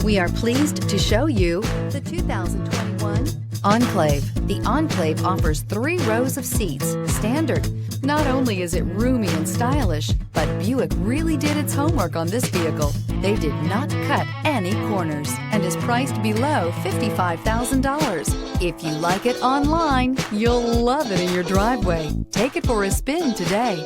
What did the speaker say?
We are pleased to show you the 2021 Enclave. The Enclave offers 3 rows of seats, standard. Not only is it roomy and stylish, but Buick really did its homework on this vehicle. They did not cut any corners and is priced below $55,000. If you like it online, you'll love it in your driveway. Take it for a spin today.